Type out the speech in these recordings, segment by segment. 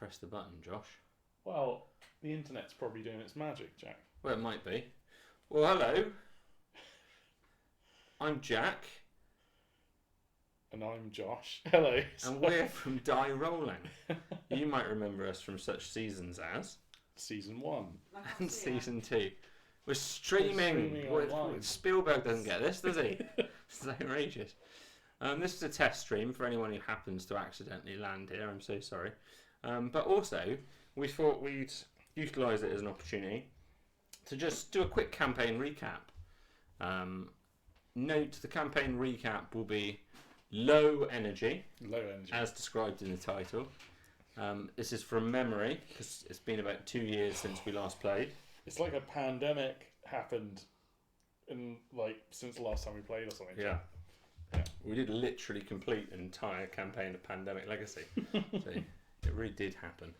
press the button, Josh. Well, the internet's probably doing its magic, Jack. Well, it might be. Well, hello. I'm Jack. And I'm Josh. Hello. And we're from Die Rolling. You might remember us from such seasons as... Season 1. And Season 2. We're streaming online. Spielberg doesn't get this, does he? It's outrageous. This is a test stream for anyone who happens to accidentally land here. I'm so sorry. But also, we thought we'd utilise it as an opportunity to just do a quick campaign recap. Note the campaign recap will be low energy, as described in the title. This is from memory because it's been about 2 years since we last played. It's like a pandemic happened since the last time we played or something. Yeah. We did literally complete an entire campaign of Pandemic Legacy. So it really did happen.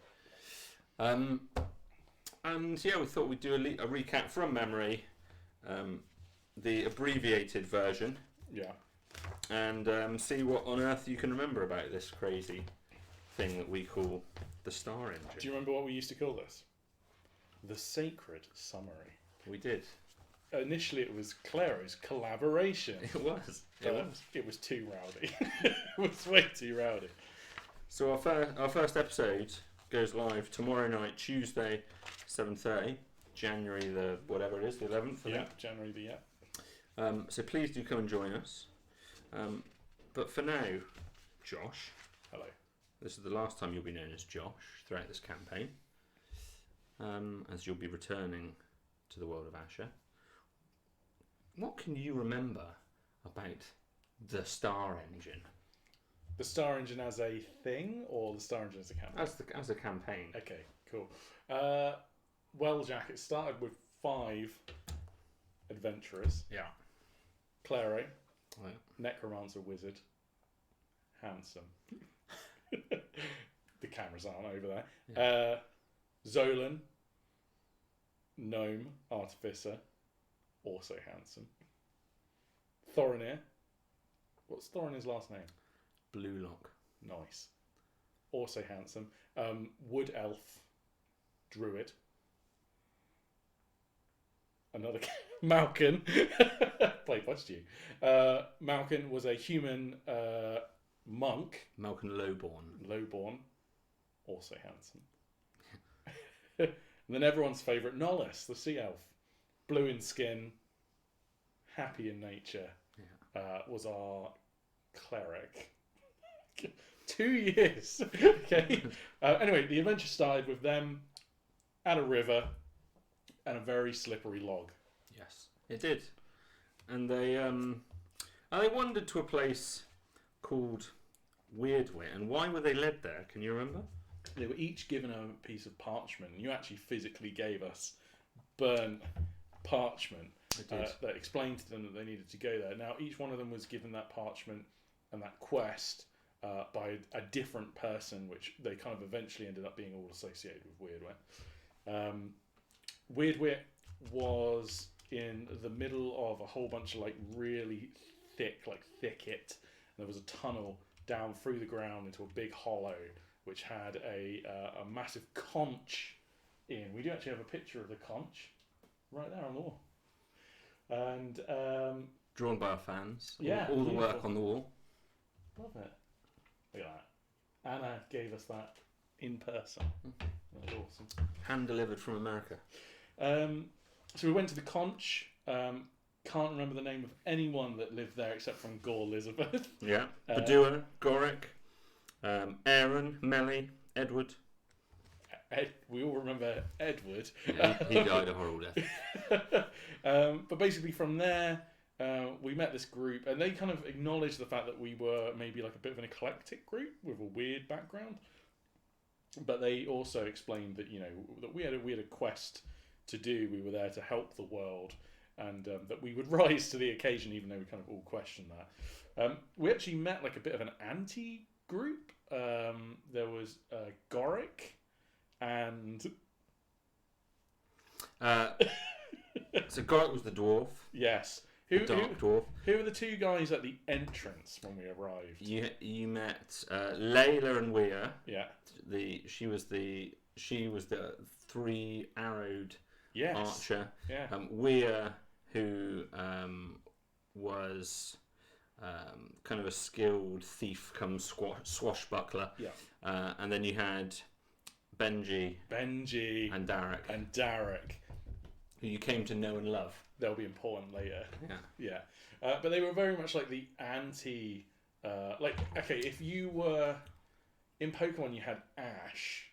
And yeah, we thought we'd do a recap from memory, the abbreviated version. Yeah. And see what on earth you can remember about this crazy thing that we call the Star Engine. Do you remember what we used to call this? The Sacred Summary. We did. Initially, it was Claro's collaboration. It was. It was too rowdy. It was way too rowdy. So our first episode goes live tomorrow night, Tuesday, 7:30, January the whatever it is, the 11th. I think. January the So please do come and join us. But for now, Josh. Hello. This is the last time you'll be known as Josh throughout this campaign, as you'll be returning to the world of Asher. What can you remember about the Star Engine? The Star Engine as a thing, or the Star Engine as a campaign? As a campaign. Okay, cool. Well, Jack, it started with 5 adventurers. Yeah. Claro, Right. Necromancer Wizard, Handsome. The cameras aren't over there. Yeah. Zolan, Gnome, Artificer, also handsome. Thorinir. What's Thorinir's last name? Blue Lock. Nice. Also handsome. Wood Elf, Druid. Another Malkin. Played by Stu. Malkin was a human monk. Malkin Lowborn. Also handsome. And then everyone's favourite, Nollis, the sea elf. Blue in skin, happy in nature, was our cleric. 2 years. Okay. Anyway, the adventure started with them at a river and a very slippery log. Yes, it did. And they wandered to a place called Weirdwit. And why were they led there? Can you remember? They were each given a piece of parchment. And you actually physically gave us burnt parchment that explained to them that they needed to go there. Now, each one of them was given that parchment and that quest by a different person, which they kind of eventually ended up being all associated with Weirdwit. Weirdwit was in the middle of a whole bunch of really thick, thicket. And there was a tunnel down through the ground into a big hollow, which had a massive conch in. We do actually have a picture of the conch right there on the wall. And drawn by our fans. Yeah, all the work on the wall. Love it. Look at that. Anna gave us that in person. That was awesome. Hand delivered from America. So we went to the conch. Can't remember the name of anyone that lived there except from Gore Elizabeth. Yeah. Badua, Goric, Aaron, Melly, Edward. We all remember Edward. Yeah, he died a horrible death. But basically from there, we met this group, and they kind of acknowledged the fact that we were maybe a bit of an eclectic group with a weird background. But they also explained that that we had a quest to do. We were there to help the world, and that we would rise to the occasion, even though we kind of all questioned that. We actually met a bit of an anti-group. There was Goric and so Goric was the dwarf. Yes, dark dwarf. Who were the two guys at the entrance when we arrived? You met Layla and Weir. Yeah. She was the three-arrowed archer. Yeah. Weir, who was kind of a skilled thief come swashbuckler. Yeah. And then you had Benji and Derek, who you came to know and love. They'll be important later. Yeah. But they were very much like the anti. Okay, if you were in Pokemon, you had Ash,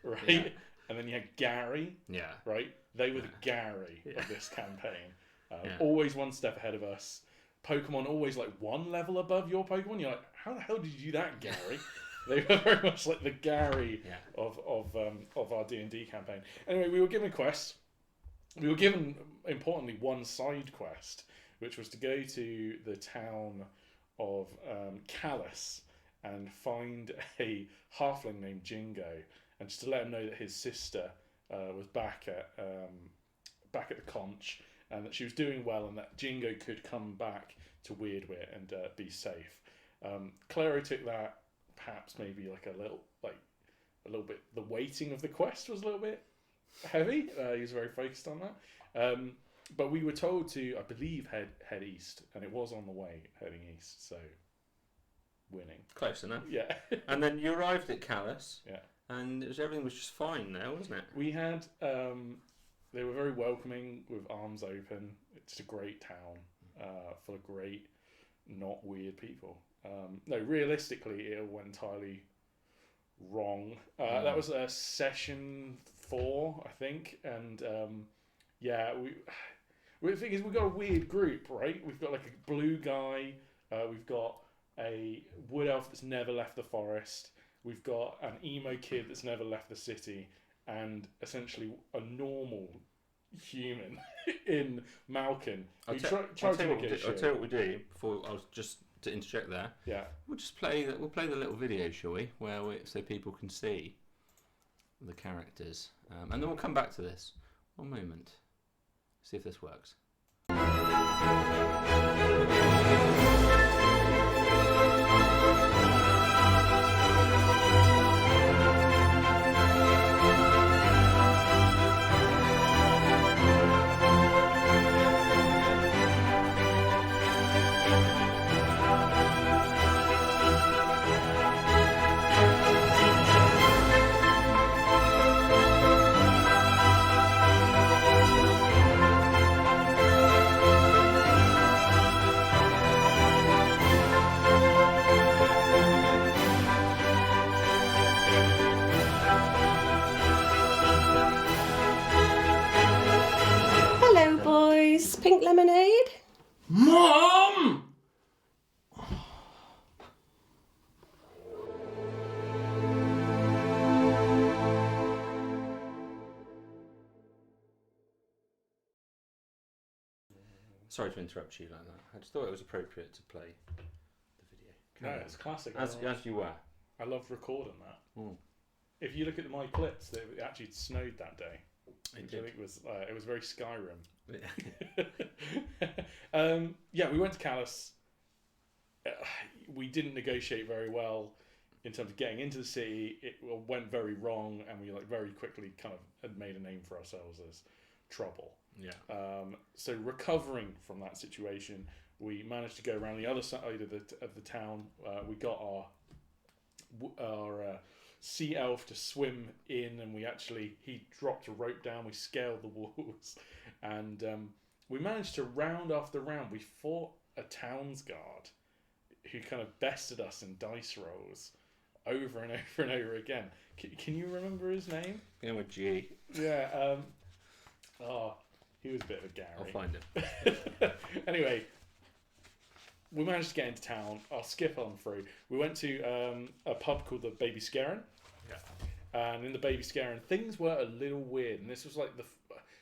right, Yeah. and then you had Gary, Yeah. right. They were the Gary of this campaign. Yeah. Always one step ahead of us. Pokemon always like one level above your Pokemon. You're like, how the hell did you do that, Gary? They were very much like the Gary of our D&D campaign. Anyway, we were given quests. We were given, importantly, one side quest, which was to go to the town of Callus and find a halfling named Jingo, and just to let him know that his sister was back at the conch, and that she was doing well, and that Jingo could come back to Weirdwit and be safe. Claro took that perhaps maybe like a little bit. The weighting of the quest was a little bit heavy. He was very focused on that. But we were told to, I believe, head east, and it was on the way heading east. So winning. Close enough. Yeah. And then you arrived at Callus. Yeah. And everything was just fine there, wasn't it? We had. They were very welcoming with arms open. It's a great town, full of great, not weird people. No, realistically, it all went entirely wrong. That was session 4, I think, and the thing is, we've got a weird group, right? We've got like a blue guy. We've got a wood elf that's never left the forest. We've got an emo kid that's never left the city, and essentially a normal human in Malkin. I'll tell you what we do before. I was just to interject there. Yeah. We'll play the little video, shall we? So people can see the characters, and then we'll come back to this. One moment. See if this works. Pink lemonade? Mom! Sorry to interrupt you like that. I just thought it was appropriate to play the video. No, it's classic. As you were. I loved recording that. Mm. If you look at my clips, it actually snowed that day. It I think it was very Skyrim. Yeah. We went to Callus. We didn't negotiate very well in terms of getting into the city. It went very wrong, and we very quickly kind of had made a name for ourselves as trouble. Yeah. So recovering from that situation, we managed to go around the other side of the town. We got our sea elf to swim in, and he dropped a rope down. We scaled the walls, and we managed to round after round. We fought a towns guard who kind of bested us in dice rolls over and over and over again. Can you remember his name? Yeah, with G. Yeah. He was a bit of a Gary. I'll find him. Anyway, we managed to get into town. I'll skip on through. We went to a pub called the Baby Scarin. Yeah. And in the Baby Scarin, things were a little weird. And this was like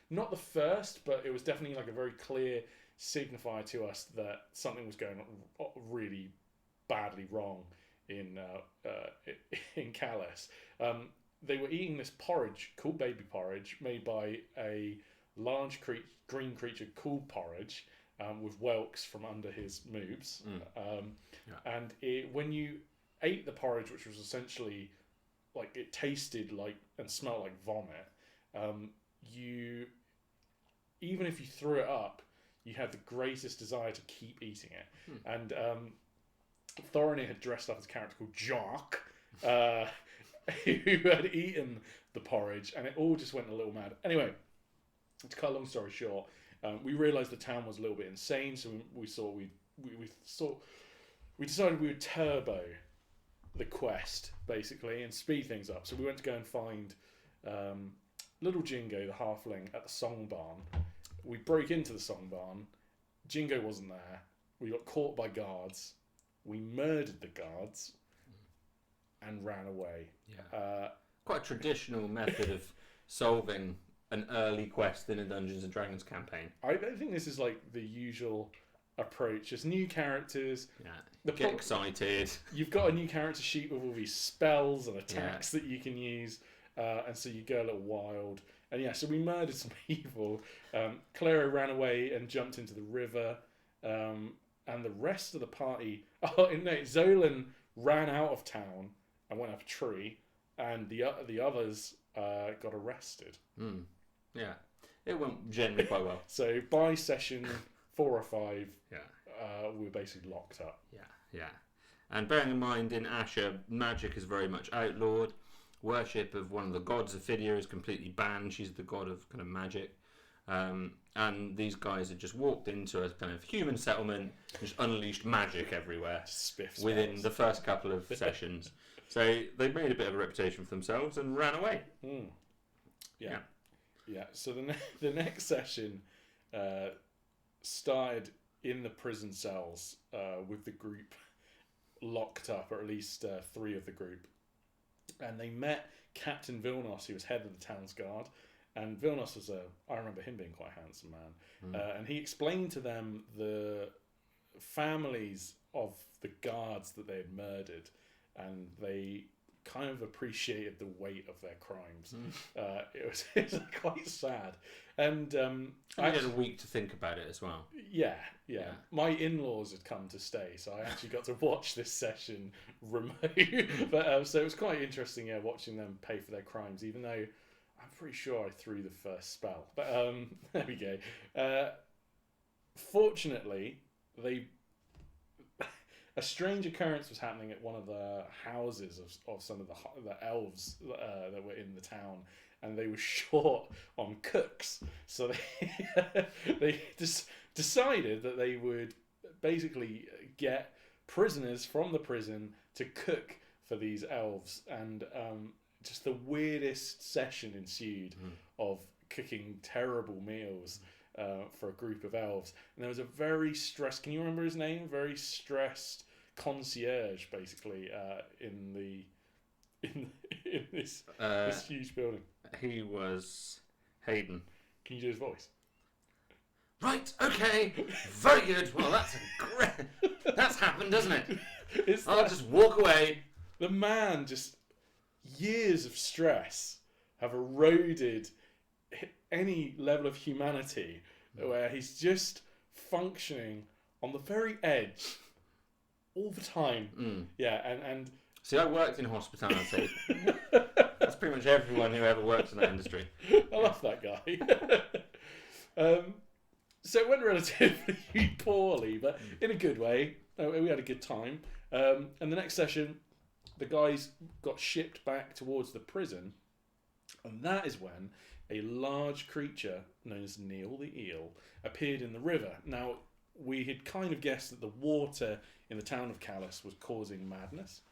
not the first, but it was definitely like a very clear signifier to us that something was going really badly wrong in Callus. They were eating this porridge called baby porridge, made by a large green creature called Porridge, with whelks from under his moobs. Yeah. And when you ate the porridge, which was essentially like it tasted like and smelled like vomit, you even if you threw it up, you had the greatest desire to keep eating it. And Thorinir had dressed up as a character called Jock, who had eaten the porridge, and it all just went a little mad. Anyway, to cut a long story short, we realised the town was a little bit insane, so we decided we would turbo the quest basically and speed things up. So we went to go and find little Jingo, the halfling, at the song barn. We broke into the song barn. Jingo wasn't there. We got caught by guards. We murdered the guards and ran away. Yeah. Quite a traditional method of solving an early quest in a Dungeons and Dragons campaign. I think this is like the usual approach. Just new characters. Yeah. Get excited. You've got a new character sheet with all these spells and attacks that you can use, and so you go a little wild. And yeah, so we murdered some people. Claro ran away and jumped into the river, and the rest of the party. Oh no, Zolan ran out of town and went up a tree, and the others got arrested. Yeah, it went generally quite well. So by session 4 or 5, we were basically locked up. Yeah. And bearing in mind, in Asher, magic is very much outlawed. Worship of one of the gods, Ophidia, is completely banned. She's the god of kind of magic. And these guys had just walked into a kind of human settlement, just unleashed magic everywhere within the first couple of sessions. So they made a bit of a reputation for themselves and ran away. Yeah. So the next session started in the prison cells with the group locked up, or at least 3 of the group. And they met Captain Vilnos, who was head of the town's guard. And Vilnos was I remember him being quite a handsome man. And he explained to them the families of the guards that they had murdered. And they kind of appreciated the weight of their crimes. It was quite sad. And I had a week to think about it as well. Yeah. My in-laws had come to stay, so I actually got to watch this session remote. But so it was quite interesting, watching them pay for their crimes, even though I'm pretty sure I threw the first spell. But there we go. Fortunately, a strange occurrence was happening at one of the houses of some of the elves that were in the town, and they were short on cooks. So they just decided that they would basically get prisoners from the prison to cook for these elves, and just the weirdest session ensued of cooking terrible meals for a group of elves. And there was a very stressed, can you remember his name? Very stressed concierge, basically, in this huge building. He was Hayden. Can you do his voice? Right, okay, very good. Well, that's happened, doesn't it? I'll just walk away. The man, just years of stress have eroded any level of humanity, where he's just functioning on the very edge all the time. Yeah, and see, I worked in hospitality. That's pretty much everyone who ever works in that industry. I love that guy. So it went relatively poorly, but in a good way. We had a good time. And the next session, the guys got shipped back towards the prison, and that is when a large creature known as Neil the Eel appeared in the river. Now, we had kind of guessed that the water in the town of Callus was causing madness,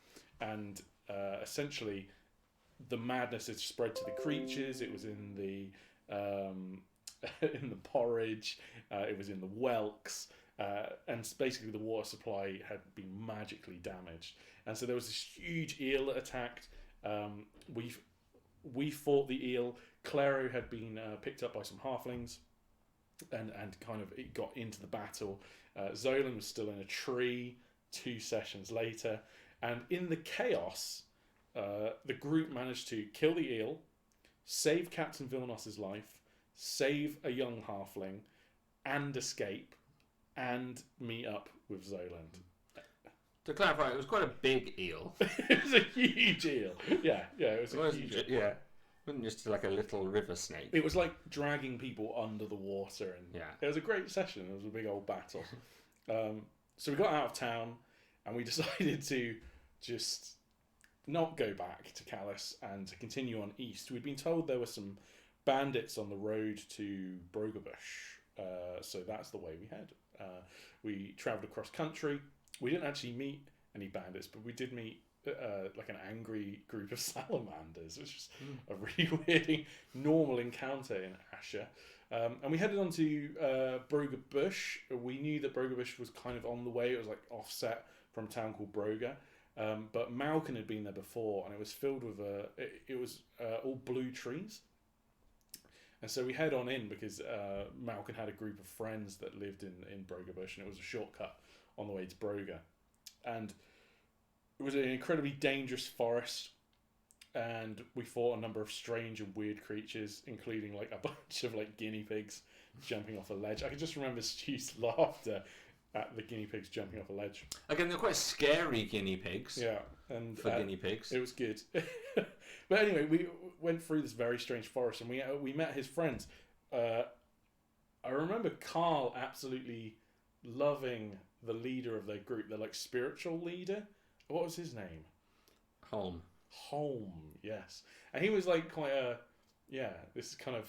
and essentially the madness had spread to the creatures. It was in the porridge, it was in the whelks, and basically the water supply had been magically damaged. And so there was this huge eel that attacked. We fought the eel. Claro had been picked up by some halflings, and kind of it got into the battle. Zolan was still in a tree 2 sessions later, and in the chaos, the group managed to kill the eel, save Captain Vilnos's life, save a young halfling, and escape. and meet up with Zoland. To clarify, it was quite a big eel. It was a huge eel. Yeah, it was a huge eel. Yeah. It wasn't just like a little river snake. It was like dragging people under the water, and Yeah. it was a great session. It was a big old battle. So we got out of town, and we decided to just not go back to Callus and to continue on east. We'd been told there were some bandits on the road to Brogabush, so that's the way we head. We travelled across country. We didn't actually meet any bandits, but we did meet like an angry group of salamanders, which is a really weird, normal encounter in Asher. And we headed on to Brogabush. We knew that Brogabush was kind of on the way. It was like offset from a town called Broga. But Malkin had been there before, and it was filled with it was all blue trees. And so we head on in because Malkin had a group of friends that lived in Brogabush, and it was a shortcut on the way to Broga. And it was an incredibly dangerous forest, and we fought a number of strange and weird creatures, including like a bunch of like guinea pigs jumping off a ledge. I can just remember Stu's laughter at the guinea pigs jumping off a ledge. Again, they're quite scary guinea pigs. Yeah, and for guinea pigs, it was good. But anyway, we went through this very strange forest, and we met his friends. I remember Carl absolutely loving the leader of their group, their like spiritual leader. What was his name? Holm, yes. And he was like quite this kind of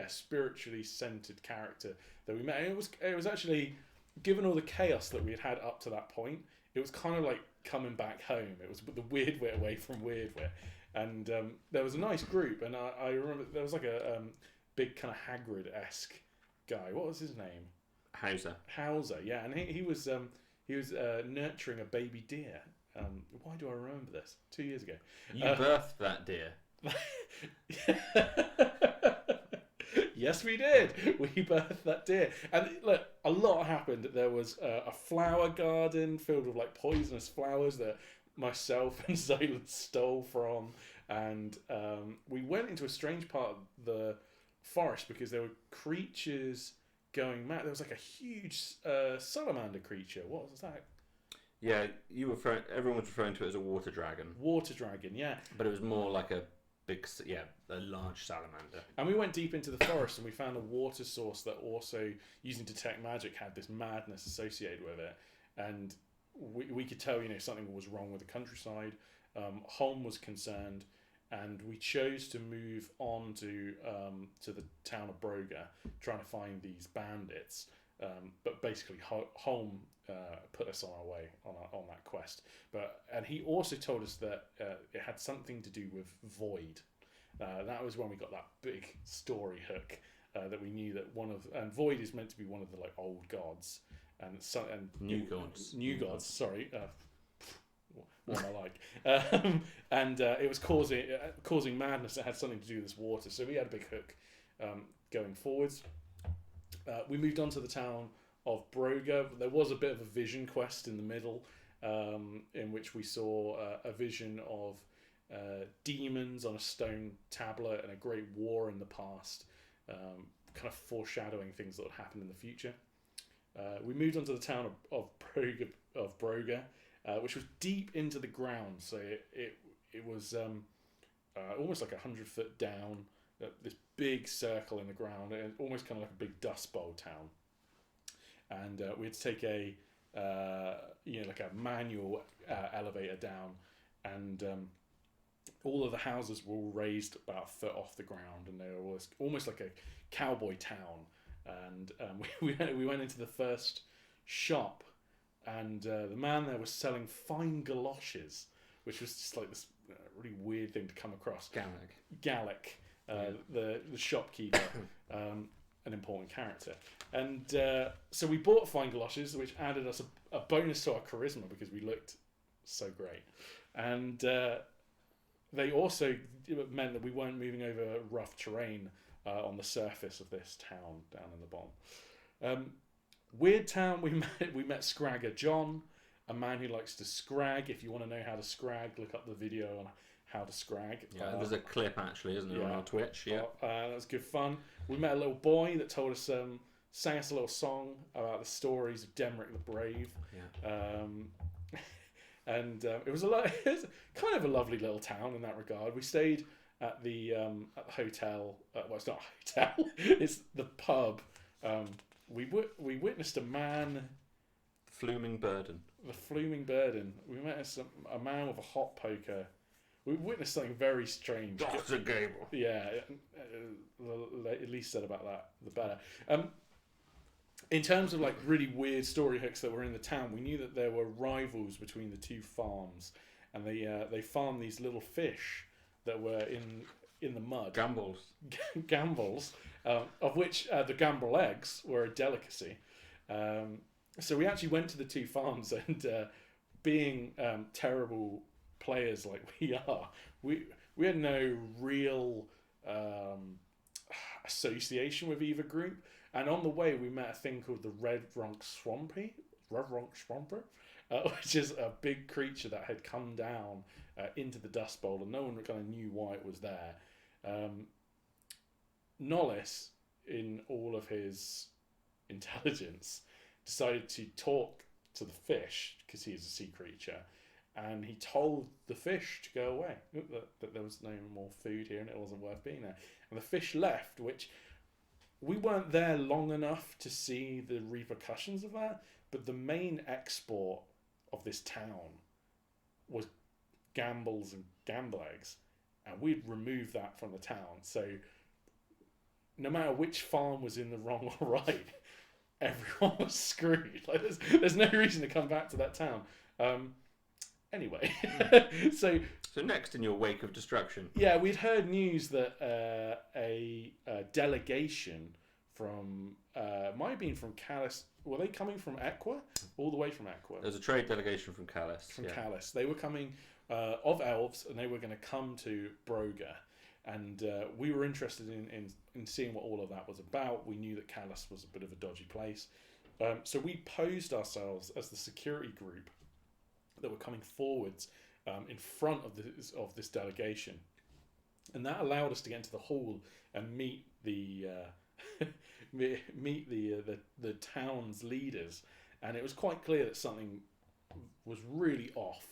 spiritually centered character that we met. And it was actually, given all the chaos that we had had up to that point, it was kind of like coming back home. It was the weird wit away from weird wit. And there was a nice group, and I remember there was like a big kind of Hagrid-esque guy. What was his name? Hauser, yeah. And he was nurturing a baby deer. Why do I remember this? 2 years ago. You birthed that deer. Yes, we did. We birthed that deer. And look, a lot happened. There was a flower garden filled with like poisonous flowers that myself and Zoland stole from. And we went into a strange part of the forest because there were creatures going mad. There was like a huge salamander creature. What was that? Yeah, everyone was referring to it as a water dragon. Water dragon, yeah. But it was more like a large salamander. And we went deep into the forest, and we found a water source that also, using detect magic, had this madness associated with it. And we could tell, something was wrong with the countryside. Holm was concerned, and we chose to move on to the town of Broga, trying to find these bandits. But basically, Holm put us on our way on that quest. And he also told us that it had something to do with Void. That was when we got that big story hook that we knew that and Void is meant to be one of the like old gods and new gods. Sorry. What am I like? And it was causing madness. It had something to do with this water. So we had a big hook going forwards. We moved on to the town of Broga. There was a bit of a vision quest in the middle, in which we saw a vision of demons on a stone tablet and a great war in the past, kind of foreshadowing things that would happen in the future. We moved on to the town of Broga, which was deep into the ground, so it was almost like 100 foot down, this big circle in the ground, and almost kind of like a big dust bowl town. And we had to take a manual elevator down, and all of the houses were all raised about a foot off the ground, and they were almost like a cowboy town. And we went into the first shop, and the man there was selling fine galoshes, which was just like this really weird thing to come across. Gallic, the shopkeeper, an important character. And so we bought fine galoshes, which added us a bonus to our charisma because we looked so great. And they also meant that we weren't moving over rough terrain on the surface of this town down in the bottom. Weird town. We met Scragger John, a man who likes to scrag. If you want to know how to scrag, look up the video on how to scrag. Yeah, there's a clip actually, isn't there, on our Twitch? Yeah, that was good fun. We met a little boy that told us sang us a little song about the stories of Demrick the Brave. Yeah. And it was kind of a lovely little town in that regard. We stayed at the hotel. Well, it's not a hotel. It's the pub. We witnessed a man. Fluming Burden. The Fluming Burden. We met a man with a hot poker. We witnessed something very strange. Dr. Gable. Yeah, at least said about that, the better. In terms of like really weird story hooks that were in the town, we knew that there were rivals between the two farms, and they farmed these little fish that were in the mud. Gambles. Gambles, of which the gamble eggs were a delicacy. So we actually went to the two farms, and being terrible players like we are, we had no real association with either group. And on the way, we met a thing called the Red Ronk Swamper, which is a big creature that had come down into the Dust Bowl, and no one kind of knew why it was there. Nollis, in all of his intelligence, decided to talk to the fish, because he is a sea creature, and he told the fish to go away, that there was no more food here and it wasn't worth being there. And the fish left, which... We weren't there long enough to see the repercussions of that, but the main export of this town was gambles and gamble eggs, and we'd removed that from the town. So no matter which farm was in the wrong or right, everyone was screwed. Like there's no reason to come back to that town. Anyway, so next in your wake of destruction. Yeah, we'd heard news that a delegation from might have been from Callus. Were they coming from Equa? All the way from Equa. There's a trade delegation from Callus. Callus. They were coming of elves, and they were going to come to Broga. And we were interested in seeing what all of that was about. We knew that Callus was a bit of a dodgy place. So we posed ourselves as the security group that were coming forwards in front of this delegation, and that allowed us to get into the hall and meet the the town's leaders. And it was quite clear that something was really off.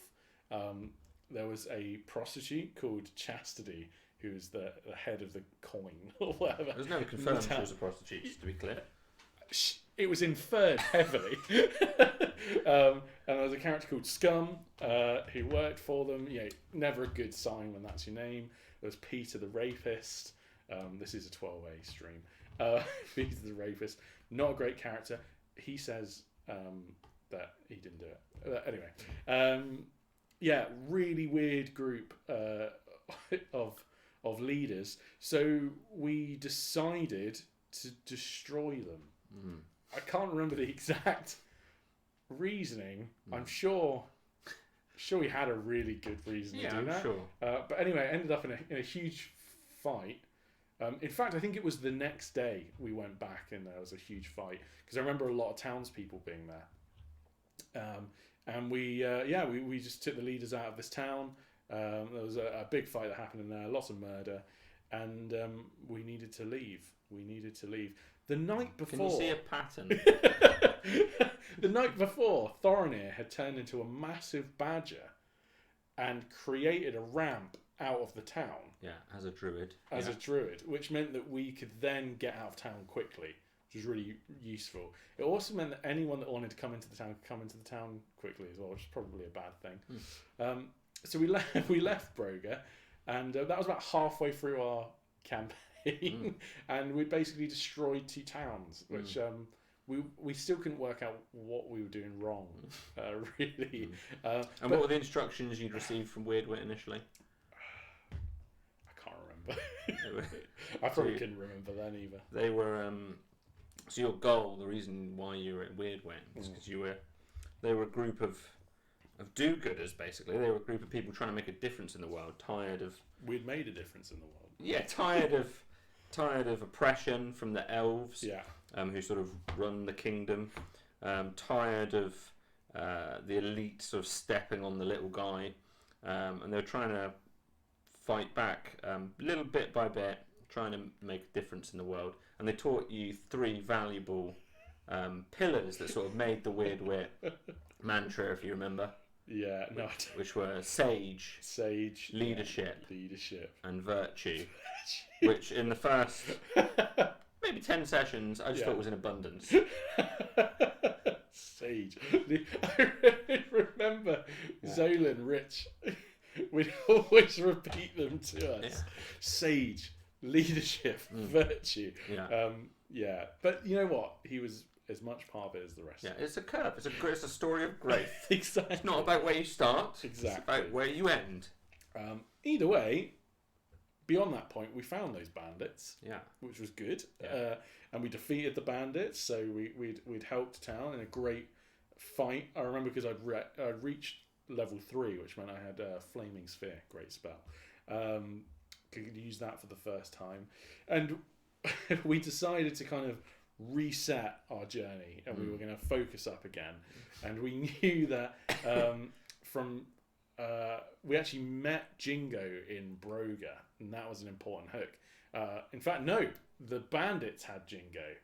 There was a prostitute called Chastity, who's the head of the coin or whatever. There's never confirmed she was a prostitute, just to be clear. It was inferred heavily. And there was a character called Scum who worked for them. Never a good sign when that's your name. There was Peter the Rapist. This is a 12A stream. Peter the Rapist, not a great character. He says that he didn't do it. Anyway, really weird group of leaders. So we decided to destroy them. I can't remember the exact reasoning. I'm sure we had a really good reason to do that. Sure. But anyway, it ended up in a huge fight. In fact, I think it was the next day we went back and there was a huge fight, because I remember a lot of townspeople being there. And we just took the leaders out of this town. There was a big fight that happened in there, lots of murder, and we needed to leave. The night before... Can you see a pattern? The night before, Thorinir had turned into a massive badger and created a ramp out of the town. Yeah, as a druid. A druid, which meant that we could then get out of town quickly, which was really useful. It also meant that anyone that wanted to come into the town could come into the town quickly as well, which is probably a bad thing. So we left Broga, and that was about halfway through our campaign, and we basically destroyed two towns, which we still couldn't work out what we were doing wrong, really. And what were the instructions you'd received from Weirdwit initially? I can't remember. I probably couldn't remember then either. They were so your goal, the reason why you were at Weirdwit, is because they were a group of do-gooders, basically. They were a group of people trying to make a difference in the world, tired of... We'd made a difference in the world. Yeah, tired of oppression from the elves, who sort of run the kingdom. Tired of the elite sort of stepping on the little guy, and they were trying to fight back, little bit by bit, trying to make a difference in the world, and they taught you 3 valuable pillars that sort of made the Weird Wit mantra, if you remember. Yeah, no, which were sage, leadership, and virtue. Which in the first maybe 10 sessions, I just thought was in abundance. Sage. I remember Zolan, Rich, we'd always repeat them to us. Yeah. Sage, leadership, virtue. Yeah. But you know what? He was as much part of it as the rest. Yeah, it's a curve. It's a story of growth. Exactly. It's not about where you start. Exactly. It's about where you end. Either way, beyond that point, we found those bandits. Yeah. Which was good. Yeah. And we defeated the bandits, so we'd helped town in a great fight. I remember because I'd reached level 3, which meant I had a flaming sphere. Great spell. Could use that for the first time, and we decided to kind of reset our journey, and we were going to focus up again. And we knew that we actually met Jingo in Broga, and that was an important hook. In fact, no, the bandits had Jingo.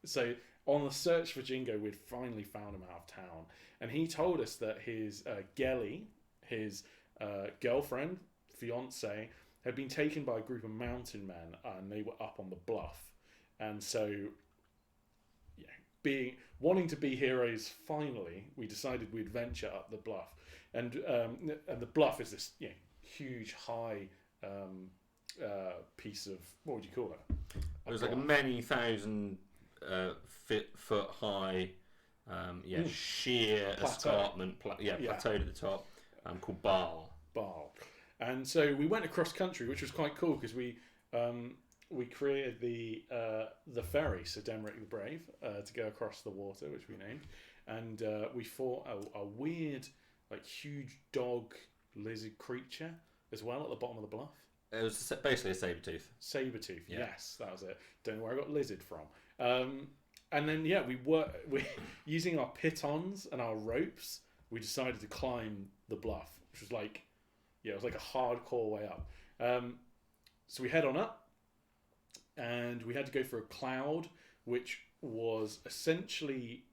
So on the search for Jingo, we'd finally found him out of town, and he told us that his Gelly, his girlfriend, fiance, had been taken by a group of mountain men, and they were up on the bluff. And so, wanting to be heroes, finally, we decided we'd venture up the bluff. And the bluff is this huge, high piece of, what would you call it? It was like a many thousand foot high, sheer plateau. Escarpment, plateau to the top, called Baal. And so we went across country, which was quite cool because we created the ferry, Sir Demrick the Brave, to go across the water, which we named, and we fought a weird, like, huge dog lizard creature as well at the bottom of the bluff. It was basically a saber-tooth. Yes, that was it. Don't know where I got lizard from. And then we using our pitons and our ropes, we decided to climb the bluff, which was like, it was like a hardcore way up. So we head on up, and we had to go for a cloud, which was essentially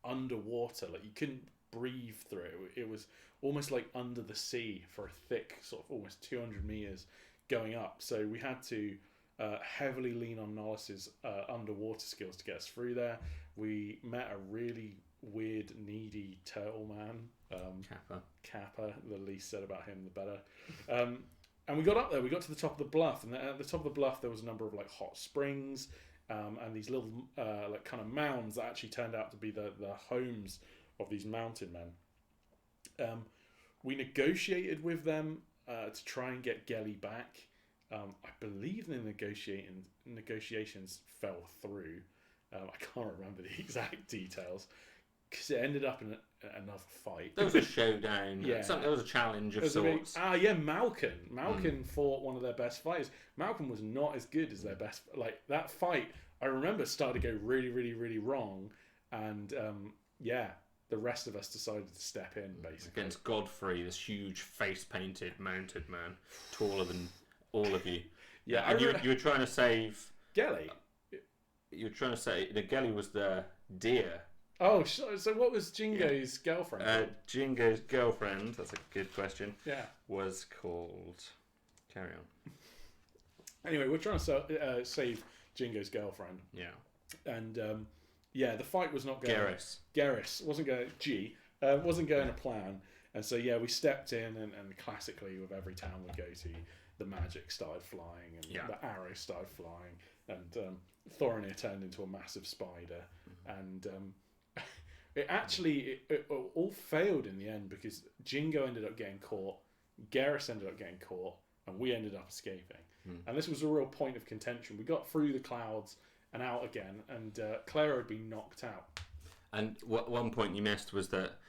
underwater. Like, you couldn't breathe through it. It was almost like under the sea for a thick, sort of almost 200 meters going up. So we had to heavily lean on Nollis's underwater skills to get us through there. We met a really weird, needy turtle man. Kappa. The least said about him, the better. And we got up there. We got to the top of the bluff, and at the top of the bluff there was a number of like hot springs, and these little like kind of mounds that actually turned out to be the homes of these mountain men. We negotiated with them to try and get Gelly back. I believe the negotiations fell through. I can't remember the exact details because it ended up in another fight. There was a showdown. There was a challenge of sorts. Malkin fought one of their best fighters. Malcolm was not as good as their best. Like, that fight, I remember started to go really, really, really wrong, and the rest of us decided to step in, basically. Against Godfrey, this huge face-painted mounted man, taller than all of you. Yeah, and you were trying to save Gelly. You were trying to say that Gelly was the deer. Oh, so what was Jingo's girlfriend? Jingo's girlfriend, that's a good question. Yeah. Was called. Carry on. Anyway, we're trying to save Jingo's girlfriend. Yeah. And the fight was not going. Garrus wasn't going. Wasn't going to plan. And so we stepped in, and classically with every town we go to, the magic started flying, and the arrows started flying, and Thorinir turned into a massive spider, and it all failed in the end because Jingo ended up getting caught, Garrus ended up getting caught, and we ended up escaping. And this was a real point of contention. We got through the clouds and out again, and Clara had been knocked out. And one point you missed was that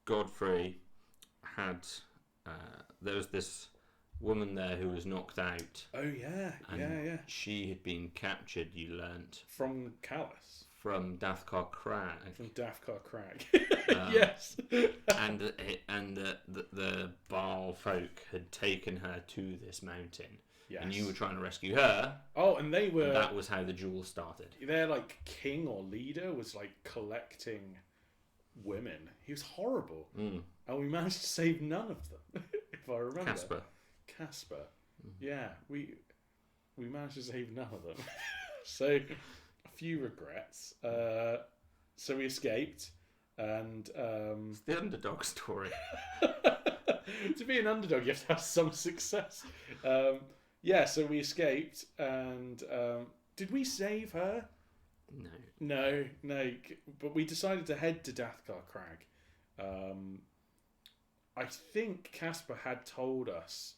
Godfrey had there was this woman there who was knocked out. Oh yeah, yeah. She had been captured. You learnt from Callus. From Dathkar Crag. Yes. and the Baal folk had taken her to this mountain. Yes. and you were trying to rescue her. Oh, and they were. And that was how the duel started. Their like king or leader was like collecting women. He was horrible, and we managed to save none of them, if I remember. Casper. Yeah, we managed to save none of them. So a few regrets. So we escaped, and It's the underdog story. to be an underdog, you have to have some success. Yeah, so we escaped, and did we save her? No. No. But we decided to head to Dathgar Crag. I think Casper had told us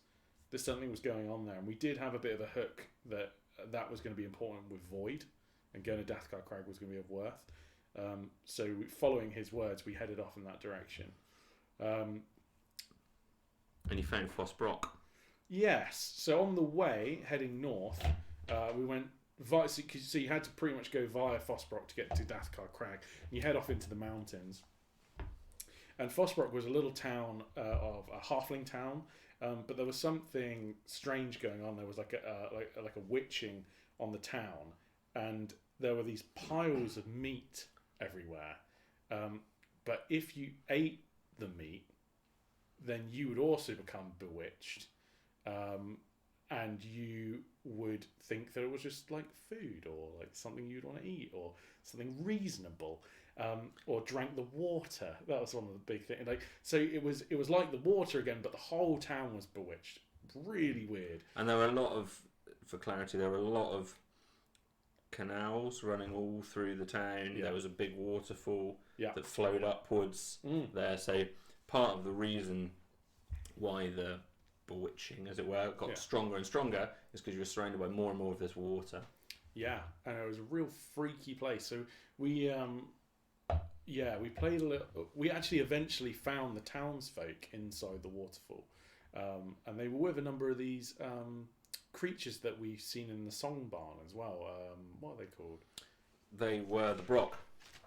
that something was going on there, and we did have a bit of a hook that was going to be important with Void, and going to Dathgar Crag was going to be of worth. So following his words, we headed off in that direction. And you found Fossbrock. Yes. So on the way, heading north, we went via. So you had to pretty much go via Fossbrock to get to Dathgar Crag. And you head off into the mountains. And Fossbrock was a little town of a halfling town, but there was something strange going on. There was like a witching on the town, and there were these piles of meat everywhere. But if you ate the meat, then you would also become bewitched, and you would think that it was just like food or like something you'd want to eat or something reasonable, or drank the water. That was one of the big things. Like, so it was like the water again, but the whole town was bewitched. Really weird. And there were a lot of, for clarity, there were a lot of canals running all through the town. Yeah. There was a big waterfall Yeah. that flowed upwards there. So part of the reason why the bewitching, as it were, got stronger and stronger is because you were surrounded by more and more of this water. Yeah, and it was a real freaky place. So we played a little. We actually eventually found the townsfolk inside the waterfall, and they were with a number of these creatures that we've seen in the Song Barn as well. What are they called? They were the Brock.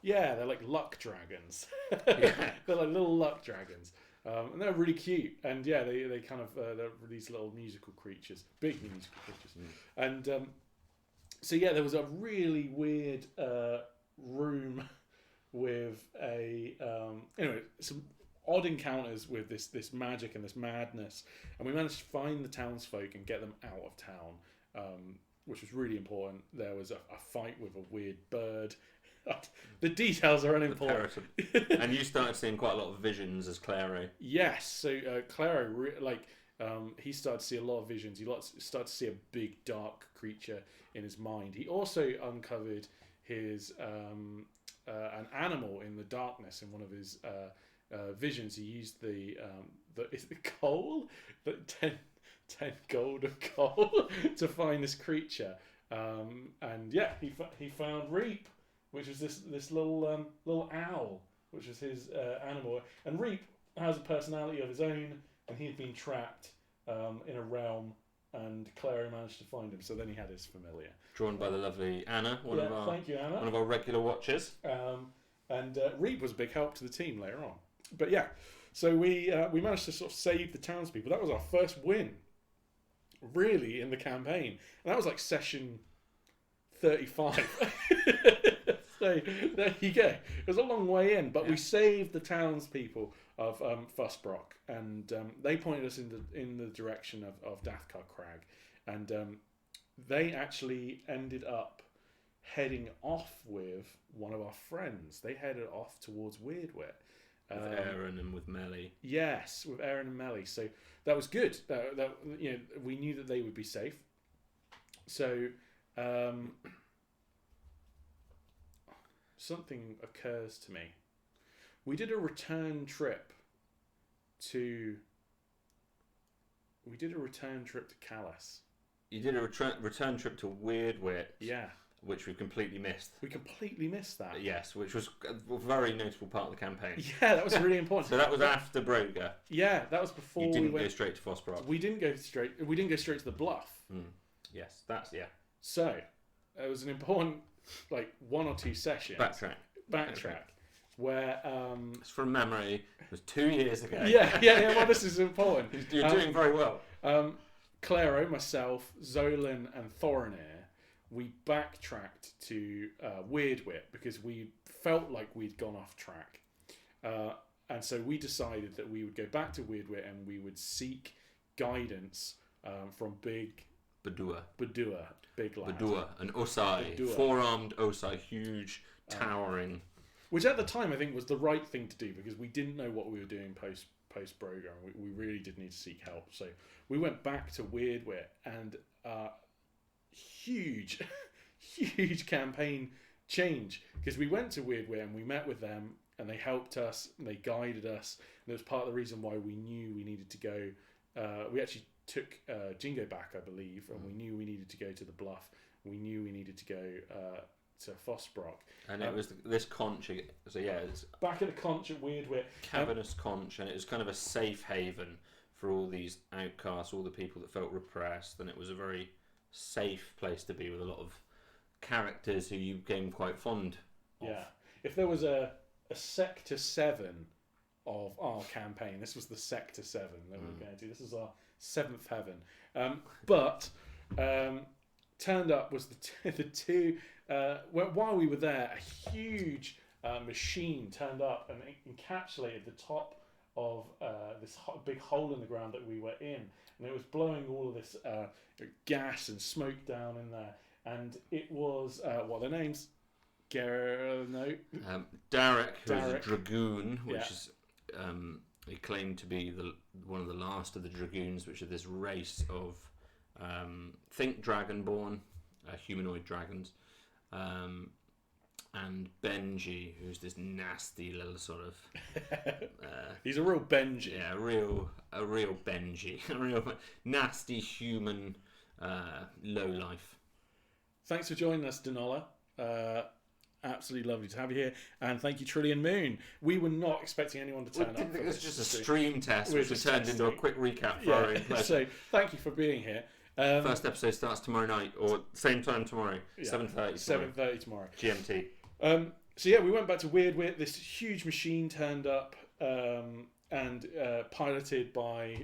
Yeah, they're like luck dragons. Yeah. They're like little luck dragons. And they're really cute. And yeah, they kind of, they're these little musical creatures, big musical creatures. And so yeah, there was a really weird room with anyway, some odd encounters with this magic and this madness. And we managed to find the townsfolk and get them out of town, which was really important. There was a fight with a weird bird. The details are unimportant. And you started seeing quite a lot of visions as Claro. Yes, so Claro, he started to see a lot of visions. He started to see a big dark creature in his mind. He also uncovered his an animal in the darkness in one of his visions. He used the is it coal? The 10 gold of coal to find this creature. And yeah, he found Reap, which is this little owl, which is his animal. And Reap has a personality of his own, and he had been trapped in a realm, and Clary managed to find him. So then he had his familiar. Drawn by the lovely Anna, thank you, Anna. One of our regular watchers. And Reap was a big help to the team later on. But yeah, so we managed to sort of save the townspeople. That was our first win, really, in the campaign. And that was like session 35. So there you go. It was a long way in, but we saved the townspeople of Fossbrock, and they pointed us in the direction of Dathgar Crag, and they actually ended up heading off with one of our friends. They headed off towards Weirdwit. With Aaron and with Melly. Yes, with Aaron and Melly. So that was good. That we knew that they would be safe. So something occurs to me. We did a return trip to Callus. You did a return trip to Weirdwit. Yeah. Which we completely missed. We completely missed that. Yes, which was a very notable part of the campaign. Yeah, that was really important. So that was after Broga. Yeah, that was before you didn't go straight to Fossbrock. We didn't go straight to the bluff. Yes, that's So it was an important one or two sessions. Backtrack. Where it's from memory. It was 2 years ago. Yeah. Well, this is important. You're doing very well. Claro, myself, Zolan, and Thorinir, we backtracked to Weirdwit because we felt like we'd gone off track. And so we decided that we would go back to Weirdwit and we would seek guidance from Big Badua, big lad. Badua, an Osai, Badua. 4-armed Osai, huge, towering. Which at the time I think was the right thing to do because we didn't know what we were doing post program. We really did need to seek help. So we went back to Weirdwit and huge campaign change because we went to Weirdwit and we met with them and they helped us and they guided us, and it was part of the reason why we knew we needed to go. We actually took Jingo back, I believe, and we knew we needed to go to the Bluff. We knew we needed to go to Fossbrock. And it was this conch. So yeah, it's Back at the conch at Weirdwit. cavernous conch, and it was kind of a safe haven for all these outcasts, all the people that felt repressed, and it was a very safe place to be with a lot of characters who you became quite fond of. Yeah. If there was a Sector 7 of our campaign, this was the Sector 7 that we were going to do. This is our 7th heaven. But turned up was the two... while we were there, a huge machine turned up and encapsulated the top of this big hole in the ground that we were in. And it was blowing all of this gas and smoke down in there. And it was... what are their names? Derek, who was a dragoon, which is he claimed to be one of the last of the dragoons, which are this race of think dragonborn, humanoid dragons, and Benji, who's this nasty little sort of he's a real Benji. Yeah, a real Benji, a real nasty human lowlife. Thanks for joining us, Denola. Absolutely lovely to have you here, and thank you, Trillion Moon. We were not expecting anyone to turn up. It was just a stream test, which was turned into a quick recap for our own pleasure. So thank you for being here. First episode starts tomorrow night, or same time tomorrow, 7:30. 7:30 tomorrow. GMT. So yeah, we went back to Weirdwit. This huge machine turned up, and piloted by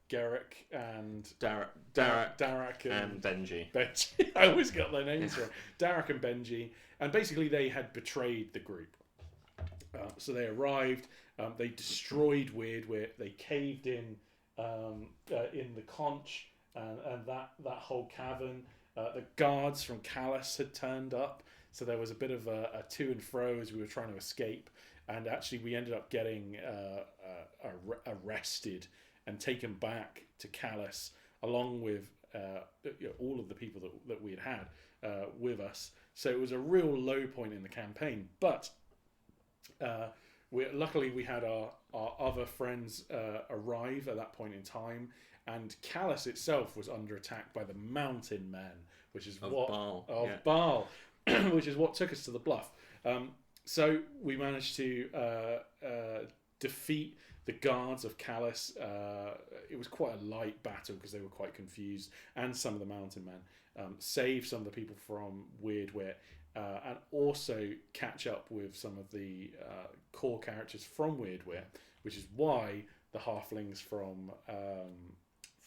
Garrick and Darak and Benji. I always got their names wrong. Darak and Benji, and basically they had betrayed the group. So they arrived. They destroyed Weirdwit. They caved in the conch and that whole cavern. The guards from Callus had turned up, so there was a bit of a to and fro as we were trying to escape. And actually, we ended up getting arrested and taken back to Callus, along with all of the people that we had with us. So it was a real low point in the campaign. But luckily we had our other friends arrive at that point in time, and Callus itself was under attack by the Mountain Men, which is Baal, which is what took us to the Bluff. So we managed to defeat the guards of Callus. It was quite a light battle because they were quite confused, and some of the Mountain Men. Save some of the people from Weirdwit, and also catch up with some of the core characters from Weirdwit, which is why the halflings from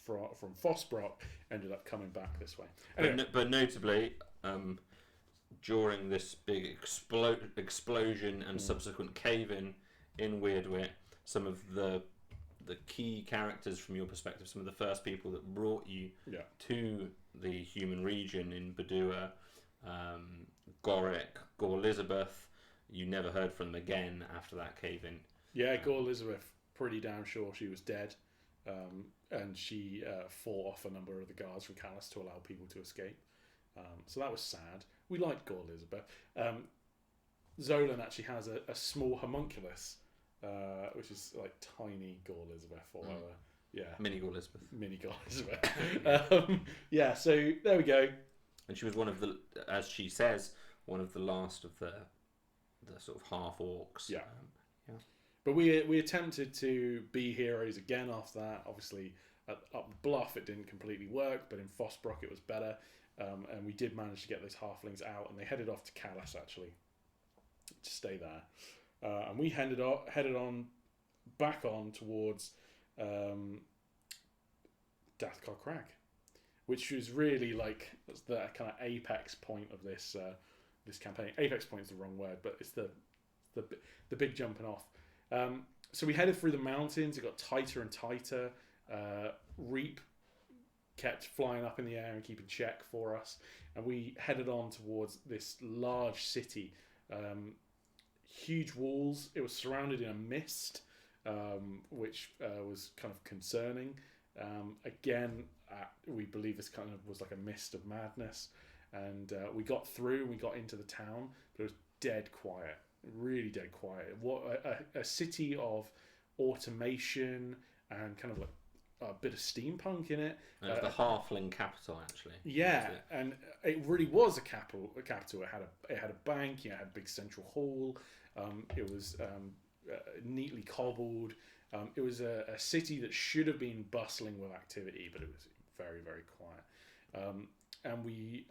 Fossbrock ended up coming back this way. Anyway. But notably, during this big explosion and subsequent cave-in Weirdwit, some of the key characters from your perspective, some of the first people that brought you to the human region in Badua, Gorick, Gore Elizabeth, you never heard from them again after that cave-in. Yeah, Gore Elizabeth, pretty damn sure she was dead. And she fought off a number of the guards from Callus to allow people to escape. So that was sad. We liked Gore Elizabeth. Zolan actually has a small homunculus, which is like tiny Gore Elizabeth or whatever. Yeah. Mini Gore Elizabeth. Mini Gore Elizabeth. Yeah, so there we go. And she was one of the, as she says, one of the last of the sort of half orcs. Yeah. But we attempted to be heroes again after that. Obviously, up Bluff it didn't completely work, but in Fossbrock it was better. And we did manage to get those halflings out, and they headed off to Callus actually to stay there. And we headed on back on towards Dathgar Crag. which was really like that's the kind of apex point of this this campaign. Apex point is the wrong word, but it's the big jumping off. So we headed through the mountains. It got tighter and tighter. Reap kept flying up in the air and keeping check for us, and we headed on towards this large city. Huge walls. It was surrounded in a mist, which was kind of concerning. Again, we believe this kind of was like a mist of madness, and we got through. We got into the town, but it was dead quiet, really dead quiet. What a city of automation and kind of like a bit of steampunk in it. And it was the halfling capital, actually. Yeah, and it really was a capital. It had a bank. It had a big central hall. It was neatly cobbled. It was a city that should have been bustling with activity, but it was very, very quiet. And we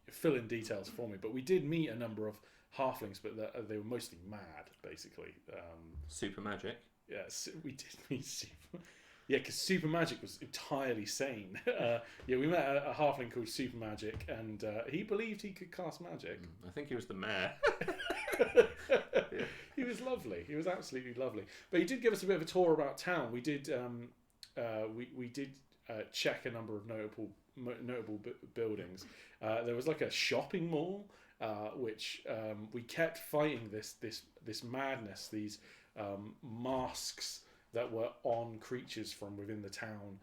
fill in details for me, but we did meet a number of halflings, but they were mostly mad, basically. Super magic. Yeah, we did meet super. Yeah, because Super Magic was entirely sane. Yeah, we met a halfling called Super Magic, and he believed he could cast magic. I think he was the mayor. Yeah. He was lovely. He was absolutely lovely. But he did give us a bit of a tour about town. We did we did check a number of notable buildings. There was like a shopping mall, which we kept fighting this madness, these masks that were on creatures from within the town,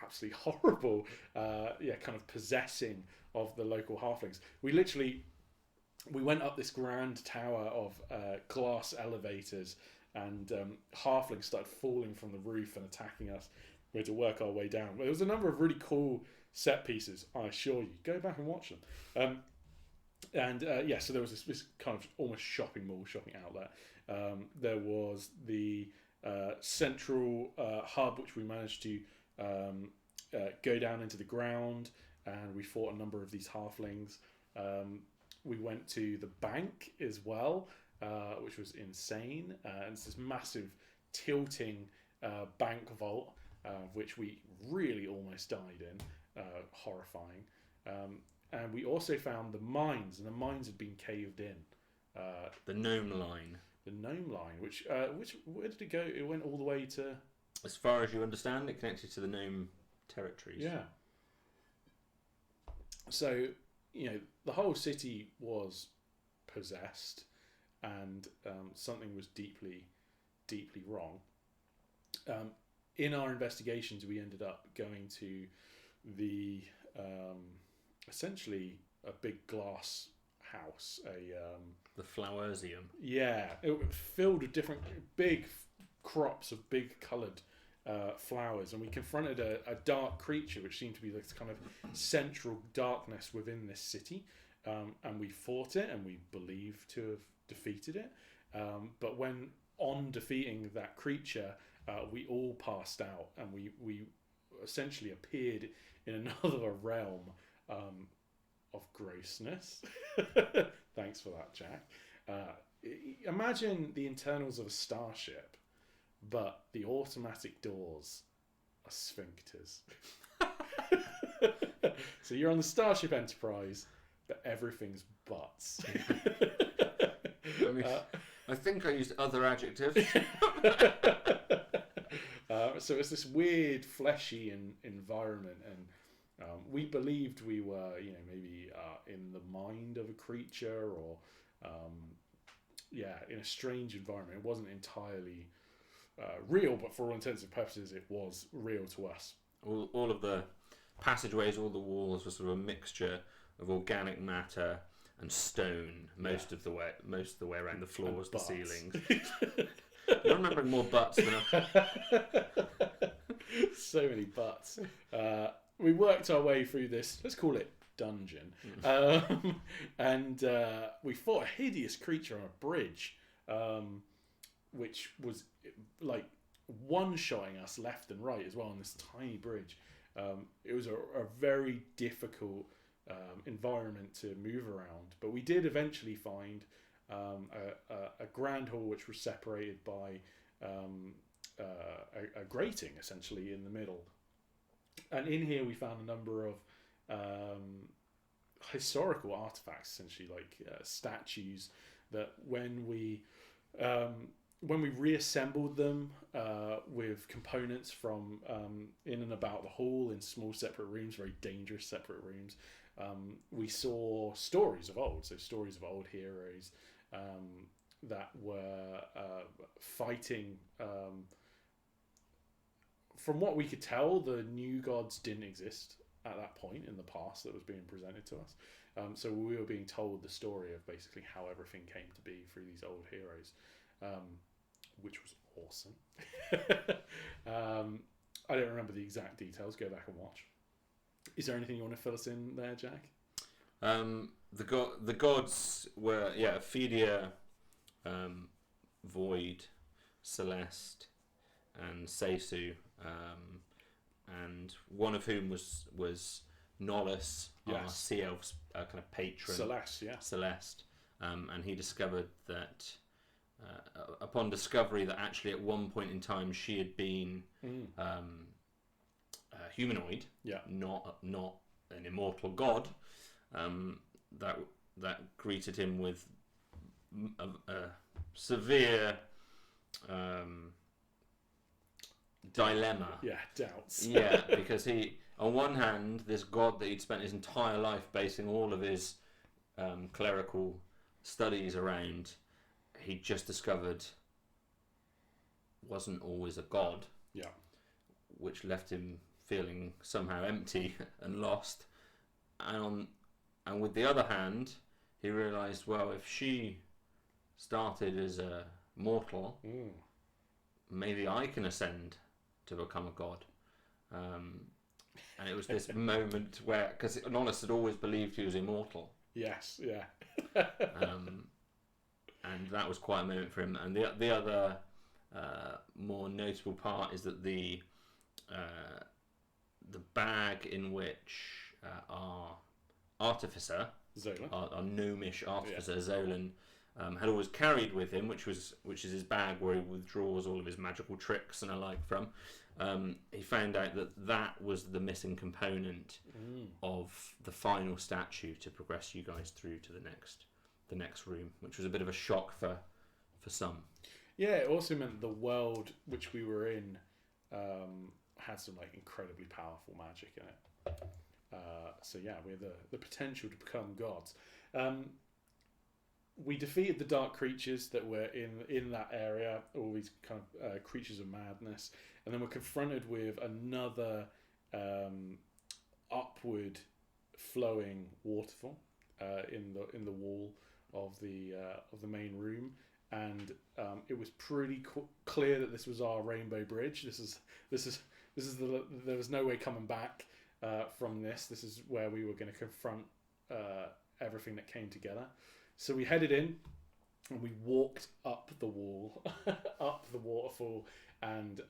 absolutely horrible, kind of possessing of the local halflings. We went up this grand tower of glass elevators, and halflings started falling from the roof and attacking us. We had to work our way down. But there was a number of really cool set pieces, I assure you. Go back and watch them. So there was this kind of almost shopping outlet. There was the central hub, which we managed to go down into the ground, and we fought a number of these halflings. We went to the bank as well, which was insane. And it's this massive tilting bank vault, which we really almost died in. Horrifying. And we also found the mines, and the mines had been caved in. The gnome line. The gnome line, which where did it go? It went all the way to... As far as you understand, it connected to the gnome territories. Yeah. So, the whole city was possessed, and something was deeply, deeply wrong. In our investigations, we ended up going to the essentially a big glass house, the Flowersium. Yeah, it was filled with different big crops of big coloured flowers, and we confronted a dark creature which seemed to be this kind of central darkness within this city, and we fought it, and we believed to have defeated it, but when on defeating that creature, we all passed out, and we essentially appeared in another realm of grossness. Thanks for that, Jack. Imagine the internals of a starship, but the automatic doors are sphincters. So you're on the Starship Enterprise, but everything's butts. I think I used other adjectives. So it's this weird, fleshy environment, and we believed we were, maybe in the mind of a creature, or in a strange environment. It wasn't entirely real, but for all intents and purposes, it was real to us. All of the passageways, all the walls were sort of a mixture of organic matter and stone most of the way around the floors, the ceilings. You're remembering more butts than So many butts. We worked our way through this, let's call it dungeon, and we fought a hideous creature on a bridge, which was like one-shotting us left and right as well on this tiny bridge. It was a very difficult environment to move around, but we did eventually find a grand hall which was separated by a grating essentially in the middle, And in here we found a number of historical artifacts, essentially like statues that when we reassembled them with components from in and about the hall in small separate rooms, very dangerous separate rooms, we saw stories of old, so stories of old heroes that were fighting. From what we could tell, the new gods didn't exist at that point in the past that was being presented to us. So we were being told the story of basically how everything came to be through these old heroes, which was awesome. I don't remember the exact details. Go back and watch. Is there anything you want to fill us in there, Jack? The gods were Ophelia, Void, Celeste, and Seisu, and one of whom was Nolus, our sea elf's kind of patron. Celeste, and he discovered that upon discovery that actually at one point in time she had been humanoid, not an immortal god, that greeted him with a severe dilemma. Doubts. Because he, on one hand, this god that he'd spent his entire life basing all of his clerical studies around, he just discovered wasn't always a god. Which left him feeling somehow empty and lost. And with the other hand, he realised, well, if she started as a mortal, maybe I can ascend to become a god. And it was this moment where, because Nolus had always believed he was immortal. Yes, and that was quite a moment for him. And the other more notable part is that the bag in which our artificer, Zolan, our gnomish artificer, Zolan, had always carried with him, which is his bag where he withdraws all of his magical tricks and alike from. He found out that was the missing component of the final statue to progress you guys through to the next room, which was a bit of a shock for some. Yeah, it also meant the world which we were in had some like incredibly powerful magic in it. So yeah, we had the potential to become gods. We defeated the dark creatures that were in that area, all these kind of creatures of madness, and then we're confronted with another upward flowing waterfall in the wall of the main room, and it was pretty clear that this was our rainbow bridge. This is there was no way coming back from this. This is where we were going to confront everything that came together. So we headed in and we walked up the wall, up the waterfall, and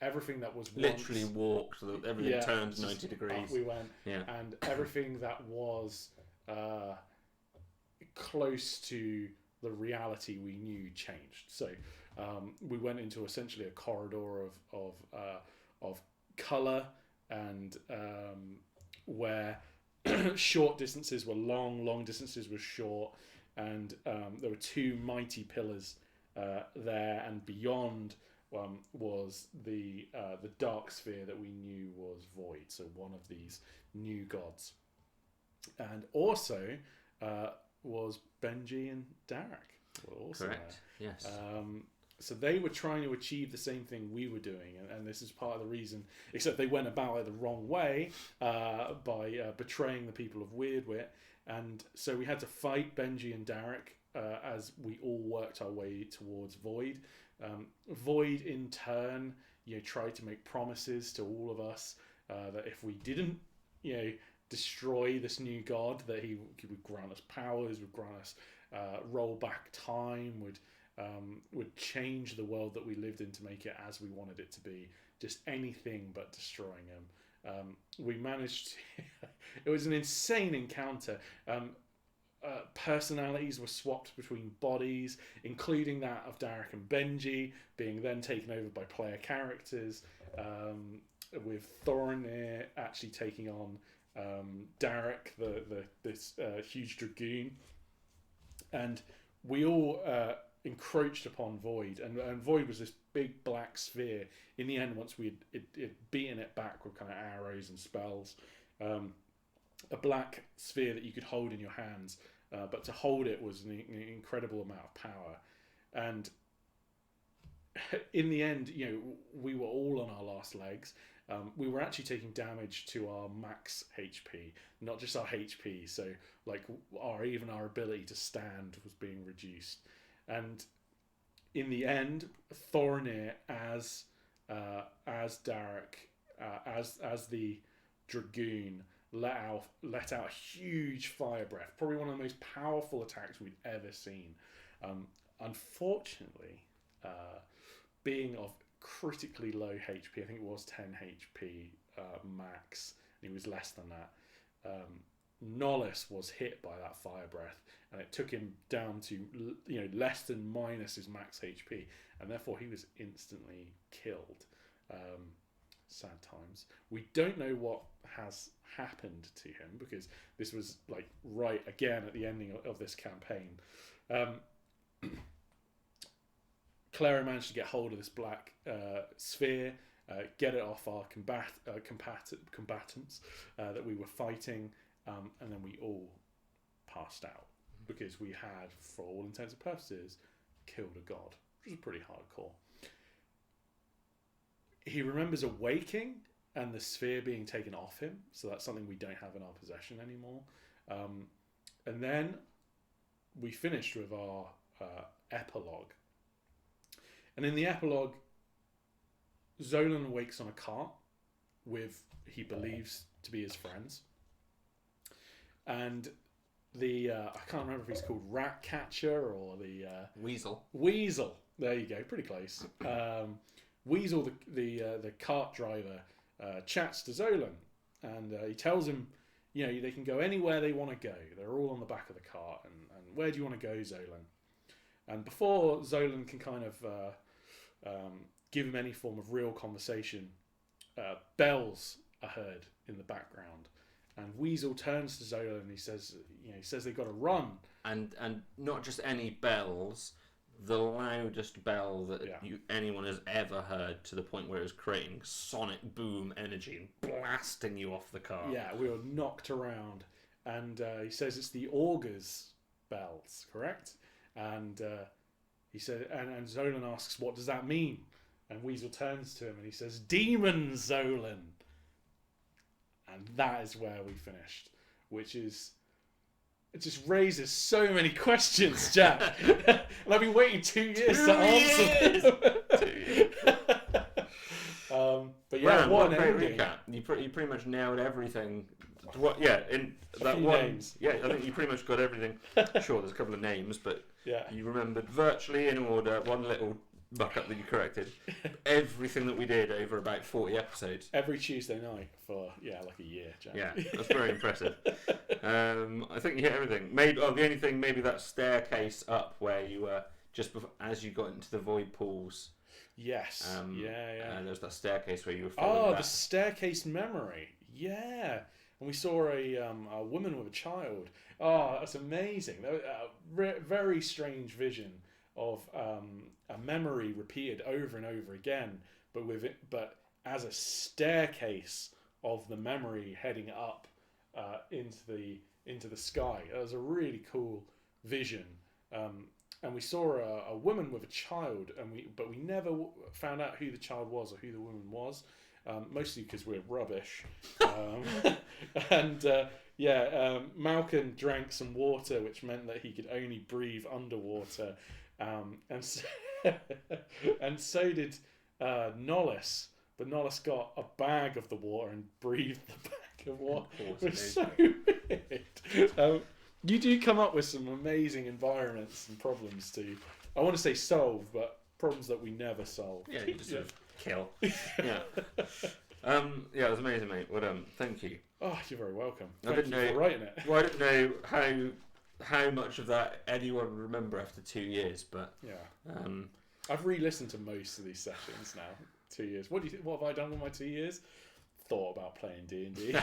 everything that was literally walked. Everything turned 90 degrees. Up we went, and everything that was close to the reality we knew changed. So we went into essentially a corridor of color, and where short distances were long distances were short, and there were two mighty pillars there, and beyond was the dark sphere that we knew was Void, so one of these new gods, and also was Benji and Derek were also correct there. Yes. So they were trying to achieve the same thing we were doing, and this is part of the reason, except they went about it the wrong way by betraying the people of Weirdwit, and so we had to fight Benji and Derek as we all worked our way towards Void. Void, in turn, tried to make promises to all of us that if we didn't, destroy this new god, that he would grant us powers, would grant us roll back time, would change the world that we lived in to make it as we wanted it to be, just anything but destroying him. We managed to it was an insane encounter. Personalities were swapped between bodies, including that of Derek and Benji, being then taken over by player characters. with Thorinir actually taking on Darek, this huge dragoon, and we all encroached upon Void, and Void was this big black sphere. In the end, once we had beaten it back with kind of arrows and spells, a black sphere that you could hold in your hands, but to hold it was an incredible amount of power. And in the end, we were all on our last legs. We were actually taking damage to our max HP, not just our HP. So like even our ability to stand was being reduced. And in the end, Thorinir as Darek, as the dragoon, let out a huge fire breath, probably one of the most powerful attacks we'd ever seen. Unfortunately, being of critically low HP, I think it was 10 HP max, and he was less than that. Nollis was hit by that fire breath, and it took him down to less than minus his max HP, and therefore he was instantly killed. Sad times. We don't know what has happened to him, because this was like right again at the ending of this campaign. Claro managed to get hold of this black sphere, get it off our combatants that we were fighting, and then we all passed out because we had, for all intents and purposes, killed a god, which was pretty hardcore. He remembers awaking and the sphere being taken off him, so that's something we don't have in our possession anymore. And then we finished with our epilogue. And in the epilogue, Zolan awakes on a cart with, he believes to be his friends. And the, I can't remember if he's called Ratcatcher or the... Weasel. Weasel. There you go, pretty close. Weasel, the cart driver, chats to Zolan, and he tells him, they can go anywhere they want to go. They're all on the back of the cart, and where do you want to go, Zolan? And before Zolan can kind of give him any form of real conversation, bells are heard in the background, and Weasel turns to Zolan and he says they've got to run. And not just any bells, the loudest bell that anyone has ever heard, to the point where it was creating sonic boom energy and blasting you off the car. Yeah, we were knocked around, and he says it's the Augur's bells, correct? And he said, and Zolan asks, "What does that mean?" And Weasel turns to him and he says, "Demon Zolan." And that is where we finished, which is, it just raises so many questions, Jack. And I've been waiting 2 years to answer them. 2 years. But yeah, what an great ending. recap. You pretty much nailed everything. In that one names. Yeah, I think you pretty much got everything. Sure, there's a couple of names, but yeah, you remembered virtually in order. One little buck up that you corrected. Everything that we did over about 40 episodes. Every Tuesday night for like a year, Jack. Yeah, that's very impressive. I think you hit everything. Maybe the only thing, maybe that staircase up where you were just before, as you got into the void pools. Yes. Yeah. There's that staircase where you were following back. The staircase memory. Yeah. And we saw a woman with a child. Oh, that's amazing. Very strange vision of a memory repeated over and over again, but as a staircase of the memory heading up into the sky. It was a really cool vision. And we saw a woman with a child, but we never found out who the child was or who the woman was, mostly because we're rubbish. Malcolm drank some water, which meant that he could only breathe underwater, and so did Nollis. But Nollis got a bag of the water and breathed the bag of water. It was so weird. You do come up with some amazing environments and problems to, I want to say solve, but problems that we never solve. Yeah, you just sort of kill. Yeah. It was amazing, mate. Well done. Thank you. Oh, you're very welcome. I didn't know for writing it. Well, I didn't know how much of that anyone would remember after 2 years, but yeah. I've re-listened to most of these sessions now 2 years. What have I done with my 2 years? Thought about playing D&D.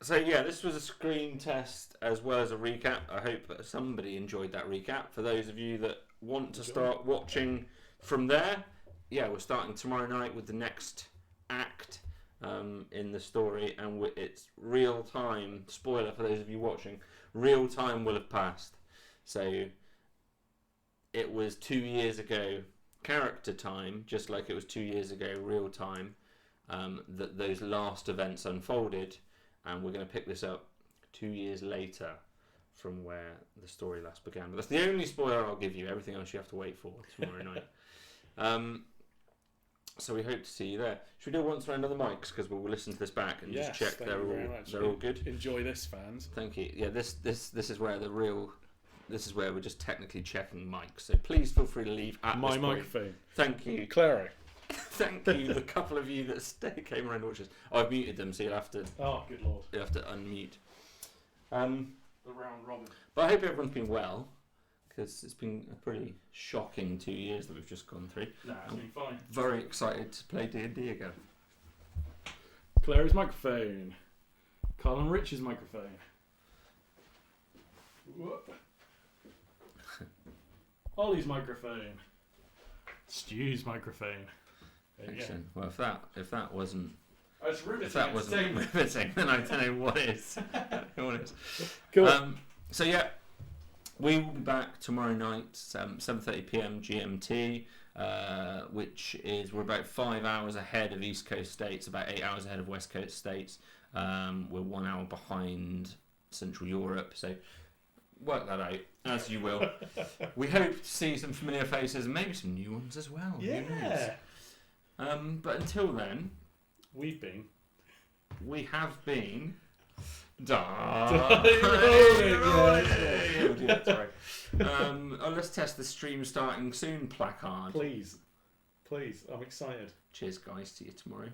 So yeah, this was a screen test as well as a recap. I hope that somebody enjoyed that recap. For those of you that want to start watching from there, yeah, we're starting tomorrow night with the next act in the story, and it's real time. Spoiler for those of you watching: real time will have passed. So it was 2 years ago, character time, just like it was 2 years ago, real time, that those last events unfolded. And we're going to pick this up 2 years later from where the story last began. But that's the only spoiler I'll give you. Everything else you have to wait for tomorrow night. So we hope to see you there. Should we do a once round on the mics, because we'll listen to this back and just check they're all good. Enjoy this, fans. Thank you. Yeah, this is where this is where we're just technically checking mics. So please feel free to leave at my this point. microphone. Thank you, Clary. Thank you, the couple of you that came around to watch us. I've muted them, so you'll have to. Oh, good lord! You'll have to unmute. The round robin. But I hope everyone's been well, because it's been a pretty shocking 2 years that we've just gone through. Nah, it's been fine. Very excited to play D&D again. Clary's microphone. Carl and Rich's microphone. Whoop. Ollie's microphone. Stew's microphone. Excellent. Well, if that wasn't riveting, riveting, then I don't know what is. Cool. So yeah, we will be back tomorrow night, 7:30 p.m. GMT, which is we're about 5 hours ahead of East Coast states, about 8 hours ahead of West Coast states. We're 1 hour behind Central Europe, so work that out as you will. We hope to see some familiar faces and maybe some new ones as well. Yeah. But until then, we have been. Let's test the stream starting soon placard. Please, I'm excited. Cheers, guys. See you tomorrow.